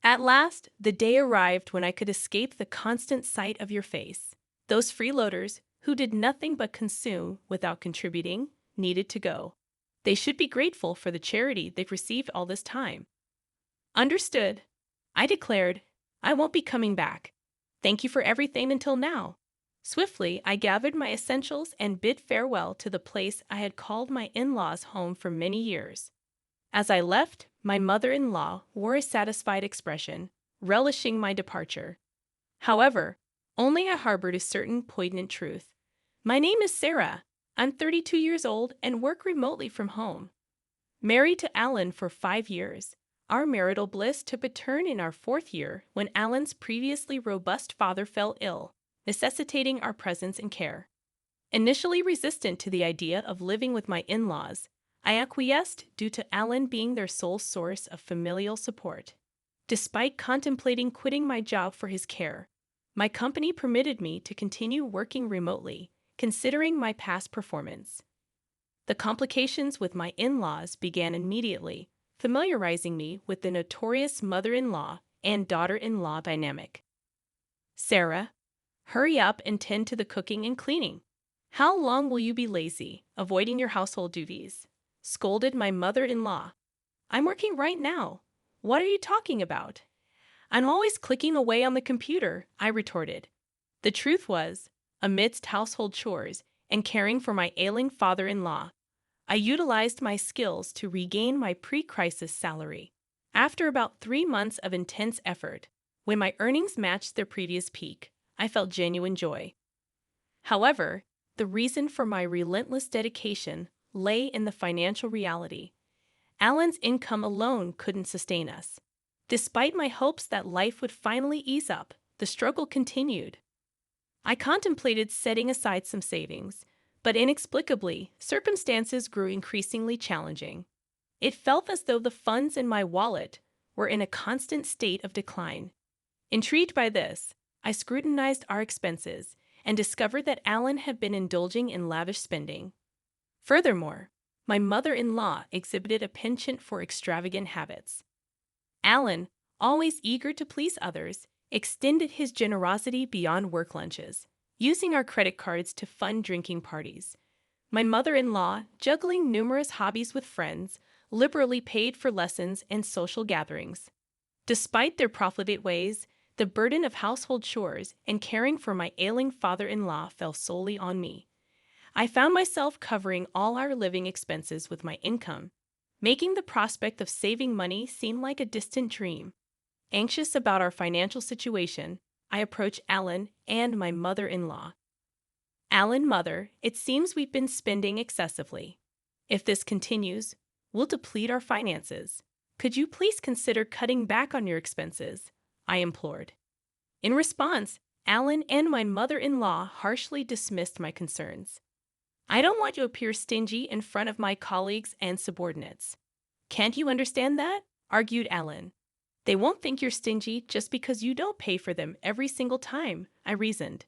At last, the day arrived when I could escape the constant sight of your face. Those freeloaders, who did nothing but consume without contributing, needed to go. They should be grateful for the charity they've received all this time. Understood. I declared, I won't be coming back. Thank you for everything until now. Swiftly, I gathered my essentials and bid farewell to the place I had called my in-laws' home for many years. As I left, my mother-in-law wore a satisfied expression, relishing my departure. However, only I harbored a certain poignant truth. My name is Sarah. I'm 32 years old and work remotely from home. Married to Alan for 5 years. Our marital bliss took a turn in our 4th year when Alan's previously robust father fell ill, necessitating our presence and care. Initially resistant to the idea of living with my in-laws, I acquiesced due to Alan being their sole source of familial support. Despite contemplating quitting my job for his care, my company permitted me to continue working remotely, considering my past performance. The complications with my in-laws began immediately, familiarizing me with the notorious mother-in-law and daughter-in-law dynamic. Sarah, hurry up and tend to the cooking and cleaning. How long will you be lazy, avoiding your household duties? Scolded my mother-in-law. I'm working right now. What are you talking about? I'm always clicking away on the computer, I retorted. The truth was, amidst household chores and caring for my ailing father-in-law, I utilized my skills to regain my pre-crisis salary. After about 3 months of intense effort, when my earnings matched their previous peak, I felt genuine joy. However, the reason for my relentless dedication lay in the financial reality. Alan's income alone couldn't sustain us. Despite my hopes that life would finally ease up, the struggle continued. I contemplated setting aside some savings, but inexplicably, circumstances grew increasingly challenging. It felt as though the funds in my wallet were in a constant state of decline. Intrigued by this, I scrutinized our expenses and discovered that Alan had been indulging in lavish spending. Furthermore, my mother-in-law exhibited a penchant for extravagant habits. Alan, always eager to please others, extended his generosity beyond work lunches, using our credit cards to fund drinking parties. My mother-in-law, juggling numerous hobbies with friends, liberally paid for lessons and social gatherings. Despite their profligate ways, the burden of household chores and caring for my ailing father-in-law fell solely on me. I found myself covering all our living expenses with my income, making the prospect of saving money seem like a distant dream. Anxious about our financial situation, I approached Alan and my mother-in-law. Alan, mother, it seems we've been spending excessively. If this continues, we'll deplete our finances. Could you please consider cutting back on your expenses? I implored. In response, Alan and my mother-in-law harshly dismissed my concerns. I don't want to appear stingy in front of my colleagues and subordinates. Can't you understand that? Argued Alan. They won't think you're stingy just because you don't pay for them every single time, I reasoned.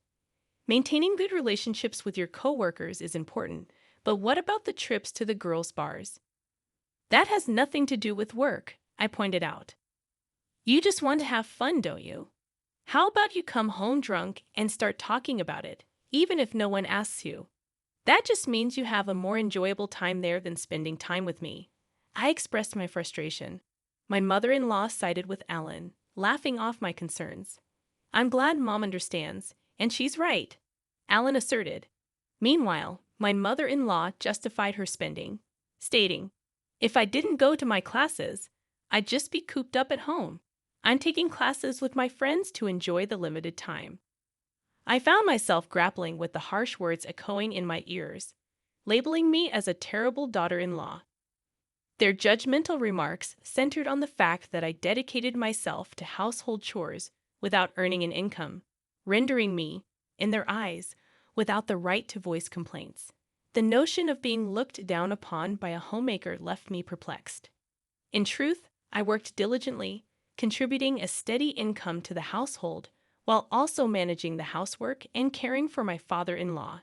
Maintaining good relationships with your coworkers is important, but what about the trips to the girls' bars? That has nothing to do with work, I pointed out. You just want to have fun, don't you? How about you come home drunk and start talking about it, even if no one asks you? That just means you have a more enjoyable time there than spending time with me. I expressed my frustration. My mother-in-law sided with Alan, laughing off my concerns. I'm glad Mom understands, and she's right, Alan asserted. Meanwhile, my mother-in-law justified her spending, stating, if I didn't go to my classes, I'd just be cooped up at home. I'm taking classes with my friends to enjoy the limited time. I found myself grappling with the harsh words echoing in my ears, labeling me as a terrible daughter-in-law. Their judgmental remarks centered on the fact that I dedicated myself to household chores without earning an income, rendering me, in their eyes, without the right to voice complaints. The notion of being looked down upon by a homemaker left me perplexed. In truth, I worked diligently, contributing a steady income to the household while also managing the housework and caring for my father-in-law.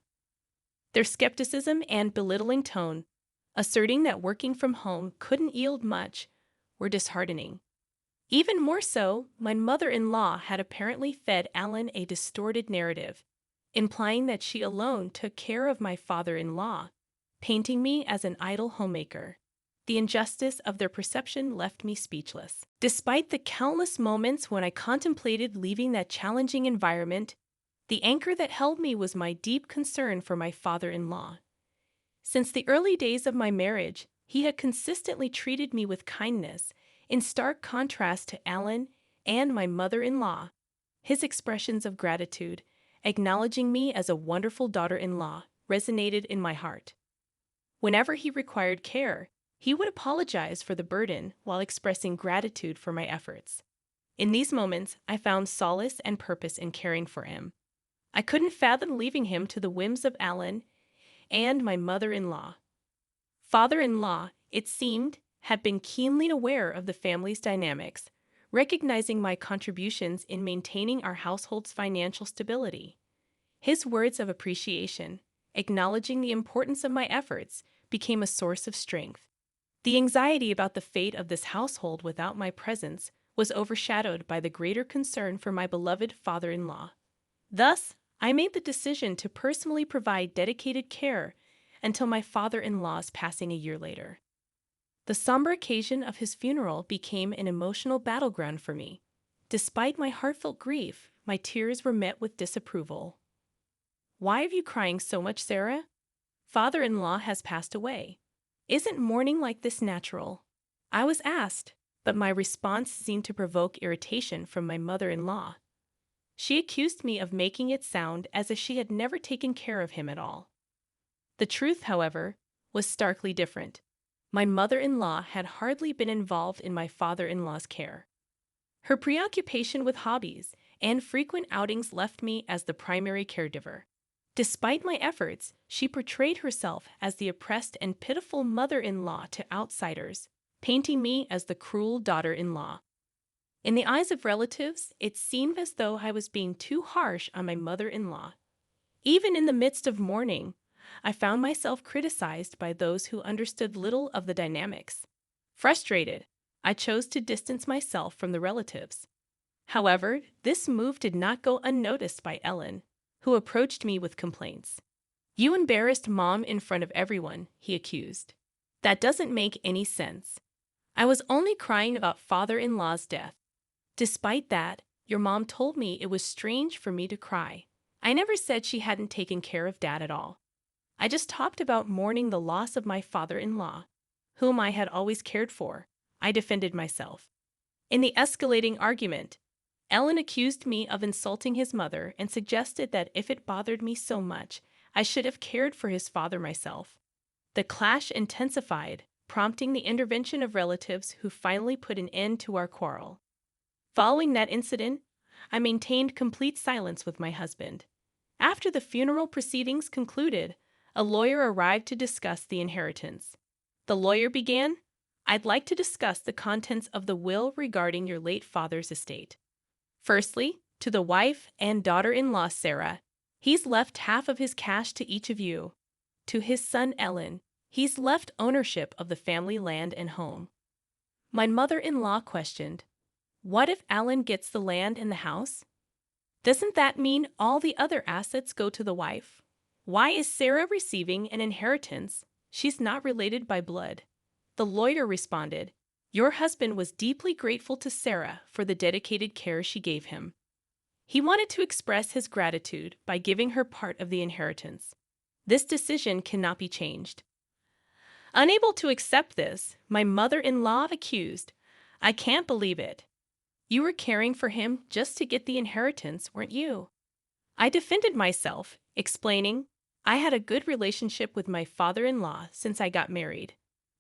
Their skepticism and belittling tone, asserting that working from home couldn't yield much, were disheartening. Even more so, my mother-in-law had apparently fed Alan a distorted narrative, implying that she alone took care of my father-in-law, painting me as an idle homemaker. The injustice of their perception left me speechless. Despite the countless moments when I contemplated leaving that challenging environment, the anchor that held me was my deep concern for my father-in-law. Since the early days of my marriage, he had consistently treated me with kindness, in stark contrast to Alan and my mother-in-law. His expressions of gratitude, acknowledging me as a wonderful daughter-in-law, resonated in my heart. Whenever he required care, he would apologize for the burden while expressing gratitude for my efforts. In these moments, I found solace and purpose in caring for him. I couldn't fathom leaving him to the whims of Alan and my mother-in-law. Father-in-law, it seemed, had been keenly aware of the family's dynamics, recognizing my contributions in maintaining our household's financial stability. His words of appreciation, acknowledging the importance of my efforts, became a source of strength. The anxiety about the fate of this household without my presence was overshadowed by the greater concern for my beloved father-in-law. Thus, I made the decision to personally provide dedicated care until my father-in-law's passing a year later. The somber occasion of his funeral became an emotional battleground for me. Despite my heartfelt grief, my tears were met with disapproval. "Why are you crying so much, Sarah? Father-in-law has passed away. Isn't mourning like this natural?" I was asked, but my response seemed to provoke irritation from my mother-in-law. She accused me of making it sound as if she had never taken care of him at all. The truth, however, was starkly different. My mother-in-law had hardly been involved in my father-in-law's care. Her preoccupation with hobbies and frequent outings left me as the primary caregiver. Despite my efforts, she portrayed herself as the oppressed and pitiful mother-in-law to outsiders, painting me as the cruel daughter-in-law. In the eyes of relatives, it seemed as though I was being too harsh on my mother-in-law. Even in the midst of mourning, I found myself criticized by those who understood little of the dynamics. Frustrated, I chose to distance myself from the relatives. However, this move did not go unnoticed by Ellen, who approached me with complaints. "You embarrassed Mom in front of everyone," he accused. "That doesn't make any sense. I was only crying about father-in-law's death. Despite that, your mom told me it was strange for me to cry. I never said she hadn't taken care of Dad at all. I just talked about mourning the loss of my father-in-law, whom I had always cared for," I defended myself. In the escalating argument, Ellen accused me of insulting his mother and suggested that if it bothered me so much, I should have cared for his father myself. The clash intensified, prompting the intervention of relatives who finally put an end to our quarrel. Following that incident, I maintained complete silence with my husband. After the funeral proceedings concluded, a lawyer arrived to discuss the inheritance. The lawyer began, "I'd like to discuss the contents of the will regarding your late father's estate. Firstly, to the wife and daughter-in-law Sarah, he's left half of his cash to each of you. To his son Ellen, he's left ownership of the family land and home." My mother-in-law questioned, "What if Alan gets the land and the house? Doesn't that mean all the other assets go to the wife? Why is Sarah receiving an inheritance? She's not related by blood." The lawyer responded, "Your husband was deeply grateful to Sarah for the dedicated care she gave him. He wanted to express his gratitude by giving her part of the inheritance. This decision cannot be changed." Unable to accept this, my mother-in-law accused, "I can't believe it. You were caring for him just to get the inheritance, weren't you?" I defended myself, explaining, "I had a good relationship with my father-in-law since I got married.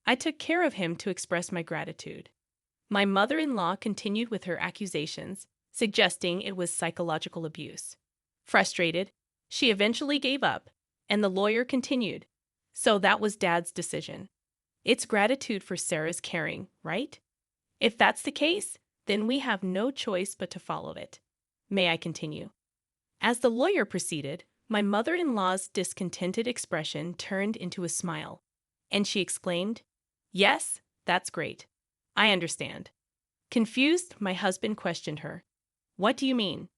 I took care of him to express my gratitude." My mother-in-law continued with her accusations, suggesting it was psychological abuse. Frustrated, she eventually gave up, and the lawyer continued, "So that was Dad's decision. It's gratitude for Sarah's caring, right? If that's the case, then we have no choice but to follow it. May I continue?" As the lawyer proceeded, my mother-in-law's discontented expression turned into a smile, and she exclaimed, "Yes, that's great. I understand. Confused, my husband questioned her. What do you mean?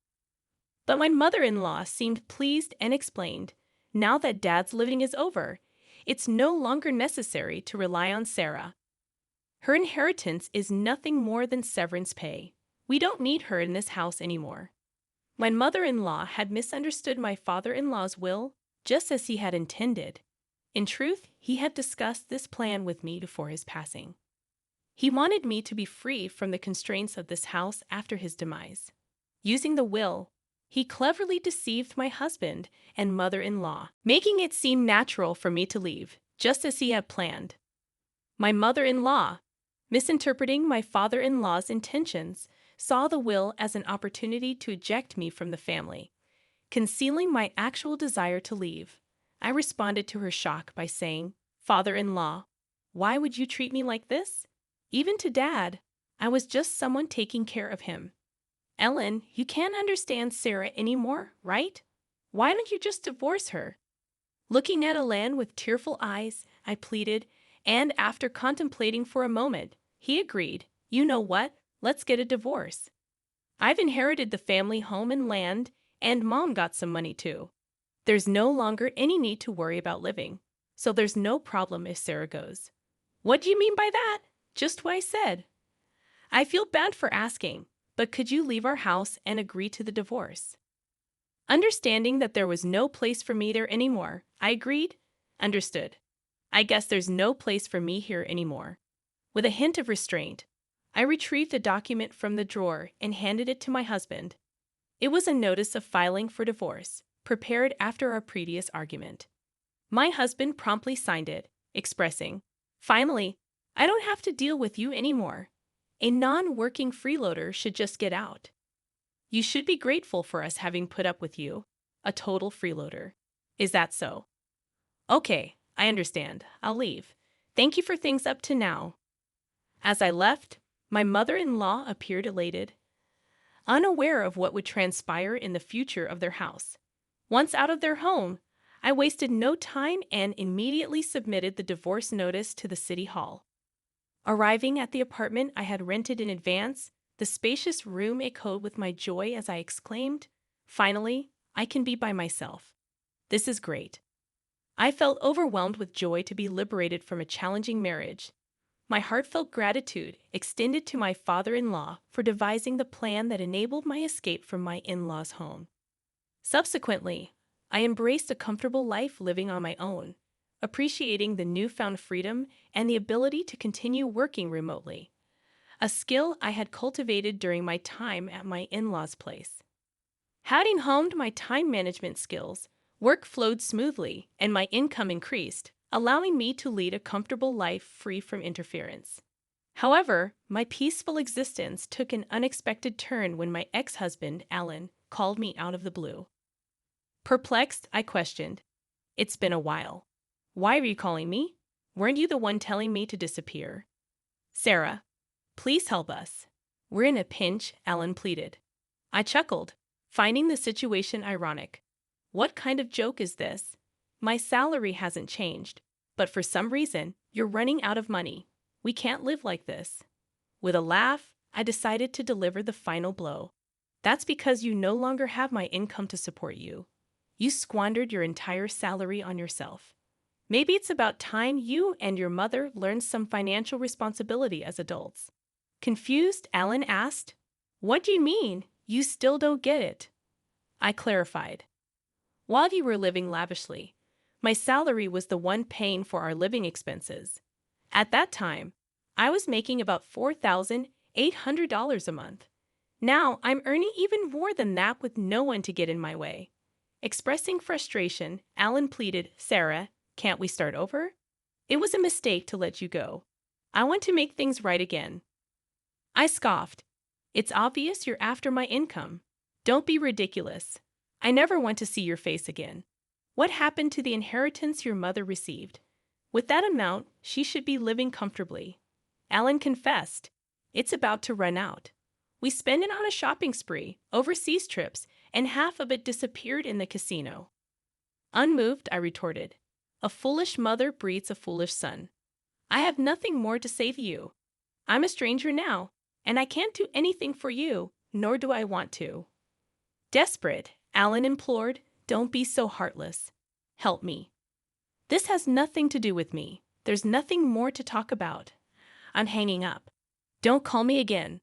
But my mother-in-law seemed pleased and explained, now that Dad's living is over, it's no longer necessary to rely on Sarah. Her inheritance is nothing more than severance pay. We don't need her in this house anymore. My mother-in-law had misunderstood my father-in-law's will, just as he had intended. In truth, he had discussed this plan with me before his passing. He wanted me to be free from the constraints of this house after his demise. Using the will, he cleverly deceived my husband and mother-in-law, making it seem natural for me to leave, just as he had planned. My mother-in-law, misinterpreting my father-in-law's intentions, saw the will as an opportunity to eject me from the family. Concealing my actual desire to leave, I responded to her shock by saying, "Father-in-law, why would you treat me like this? Even to Dad, I was just someone taking care of him. Ellen, you can't understand Sarah anymore, right? Why don't you just divorce her?" Looking at Ellen with tearful eyes, I pleaded, and after contemplating for a moment, he agreed. You know what? Let's get a divorce. I've inherited the family home and land, and Mom got some money too. There's no longer any need to worry about living, so there's no problem if Sarah goes. What do you mean by that? Just what I said. I feel bad for asking, but could you leave our house and agree to the divorce? Understanding that there was no place for me there anymore, I agreed. Understood. I guess there's no place for me here anymore. With a hint of restraint, I retrieved a document from the drawer and handed it to my husband. It was a notice of filing for divorce, prepared after our previous argument. My husband promptly signed it, expressing, "Finally, I don't have to deal with you anymore. A non-working freeloader should just get out. You should be grateful for us having put up with you, a total freeloader. Is that so? Okay, I understand. I'll leave. Thank you for things up to now." As I left, my mother-in-law appeared elated, unaware of what would transpire in the future of their house. Once out of their home, I wasted no time and immediately submitted the divorce notice to the city hall. Arriving at the apartment I had rented in advance, the spacious room echoed with my joy as I exclaimed, "Finally, I can be by myself. This is great." I felt overwhelmed with joy to be liberated from a challenging marriage. My heartfelt gratitude extended to my father-in-law for devising the plan that enabled my escape from my in-laws' home. Subsequently, I embraced a comfortable life living on my own, appreciating the newfound freedom and the ability to continue working remotely, a skill I had cultivated during my time at my in-laws' place. Having honed my time management skills, work flowed smoothly and my income increased, allowing me to lead a comfortable life free from interference. However, my peaceful existence took an unexpected turn when my ex-husband, Alan, called me out of the blue. Perplexed, I questioned, "It's been a while. Why are you calling me? Weren't you the one telling me to disappear?" "Sarah, please help us. We're in a pinch," Alan pleaded. I chuckled, finding the situation ironic. What kind of joke is this? My salary hasn't changed, but for some reason, you're running out of money. We can't live like this. With a laugh, I decided to deliver the final blow. That's because you no longer have my income to support you. You squandered your entire salary on yourself. Maybe it's about time you and your mother learned some financial responsibility as adults. Confused, Alan asked, "What do you mean? You still don't get it?" I clarified. While you were living lavishly, my salary was the one paying for our living expenses. At that time, I was making about $4,800 a month. Now I'm earning even more than that with no one to get in my way. Expressing frustration, Alan pleaded, "Sarah, can't we start over? It was a mistake to let you go. I want to make things right again." I scoffed. "It's obvious you're after my income. Don't be ridiculous. I never want to see your face again. What happened to the inheritance your mother received? With that amount, she should be living comfortably." Alan confessed, "It's about to run out. We spent it on a shopping spree, overseas trips, and half of it disappeared in the casino." Unmoved, I retorted, "A foolish mother breeds a foolish son. I have nothing more to say to you. I'm a stranger now, and I can't do anything for you, nor do I want to." Desperate, Alan implored, "Don't be so heartless. Help me. This has nothing to do with me. There's nothing more to talk about. I'm hanging up. Don't call me again,"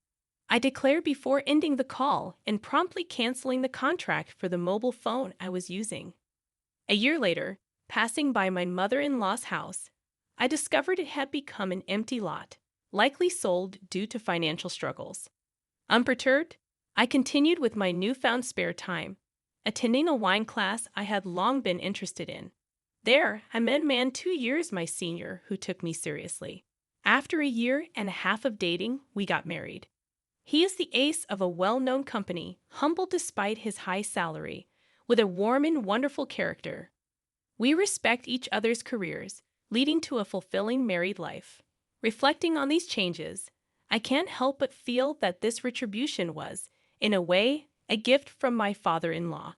I declared before ending the call and promptly canceling the contract for the mobile phone I was using. A year later, passing by my mother-in-law's house, I discovered it had become an empty lot, likely sold due to financial struggles. Unperturbed, I continued with my newfound spare time, attending a wine class I had long been interested in. There, I met a man 2 years my senior who took me seriously. After a year and a half of dating, we got married. He is the ace of a well-known company, humble despite his high salary, with a warm and wonderful character. We respect each other's careers, leading to a fulfilling married life. Reflecting on these changes, I can't help but feel that this retribution was, in a way, a gift from my father-in-law.